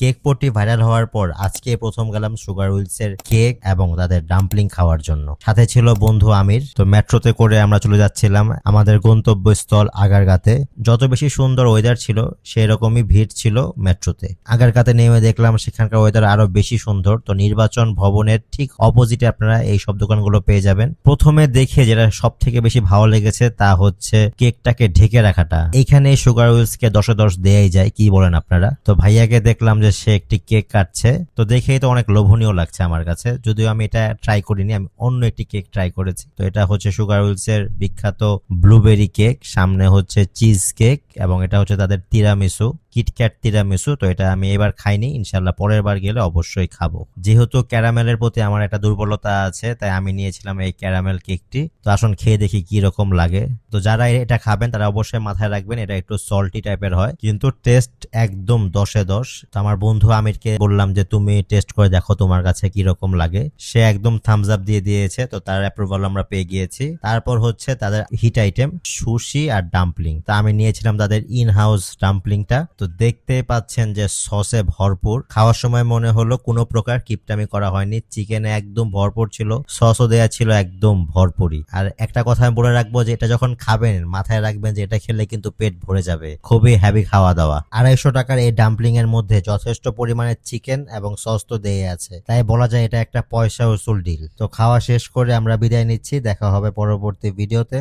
Cake পট্টি viral হওয়ার পর আজকে প্রথম গেলাম সুগার উইলস এর কেক এবং তাদের ডাম্পলিং খাওয়ার জন্য। সাথে ছিল বন্ধু আমির। তো মেট্রোতে করে আমরা চলে যাচ্ছিলাম আমাদের গন্তব্যস্থল আগারগাঁতে। যত বেশি সুন্দর ওয়েদার ছিল সেরকমই ভিড় ছিল মেট্রোতে। আগারগাঁতে নেমে দেখলাম সেখানকার ওয়েদার আরো বেশি সুন্দর। তো নির্বাচন ভবনের ঠিক অপোজিটে আপনারা এই সব দোকানগুলো পেয়ে যাবেন। প্রথমে দেখে যেটা সব থেকে বেশি ভালো লেগেছে তা হচ্ছে কেকটাকে ঢেকে রাখাটা। এইখানে সুগার উইলস কে 10-এ 10 দেয়াই যায়, কি বলেন আপনারা? তো ভাইয়াকে দেখলাম যে সে একটি কেক কাটছে। তো দেখেই তো অনেক লোভনীয় লাগছে আমার কাছে, যদিও আমি এটা ট্রাই করিনি, আমি অন্য একটি কেক ট্রাই করেছি। তো এটা হচ্ছে সুগার উইলস এর বিখ্যাত ব্লুবেরি কেক, সামনে হচ্ছে চিজ কেক এবং এটা হচ্ছে তাদের তিরামিসু, কিটক্যাট তিরামিসু। তো এটা আমি এবার খাইনি, ইনশাল্লাহ পরের বার গেলে অবশ্যই খাবো। যেহেতু ক্যারামেলের প্রতি আমার একটা দুর্বলতা আছে তাই আমি নিয়েছিলাম এই ক্যারামেল কেকটি। তো আসুন খেয়ে দেখি কি রকম লাগে। তো যারা এটা খাবেন তারা অবশ্যই মাথায় রাখবেন এটা একটু সল্টি টাইপের হয়, কিন্তু টেস্ট একদম 10-এ 10। তো আমার বন্ধু আমিরকে বললাম যে তুমি টেস্ট করে দেখো তোমার কাছে কি রকম লাগে। সে একদম থামস আপ দিয়ে দিয়েছে। তো তার অ্যাপ্রুভাল আমরা পেয়ে গিয়েছি। তারপর হচ্ছে তাদের হিট আইটেম সুশি আর ডাম্পলিং। তা আমি নিয়েছিলাম তাদের ইন হাউস ডাম্পলিংটা। তো দেখতে পাচ্ছেন যে সসে ভরপুর। খাওয়ার সময় মনে হলো কোনো প্রকার কিপটামি করা হয়নি, চিকেনে একদম ভরপুর ছিল, সসও দেয়া ছিল একদম ভরপুরই। আর একটা কথা আমি বলে রাখবো যে এটা যখন খাবেন মাথায় রাখবেন যে এটা খেলে কিন্তু পেট ভরে যাবে, খুবই হ্যাভি খাওয়া দাওয়া। 250 টাকার এই ডাম্পলিং এর মধ্যে যথেষ্ট পরিমাণে চিকেন এবং সস তো দেয়া আছে, তাই বলা যায় এটা একটা পয়সা উসুল ডিল। তো খাওয়া শেষ করে আমরা বিদায় নিচ্ছি, দেখা হবে পরবর্তী ভিডিওতে।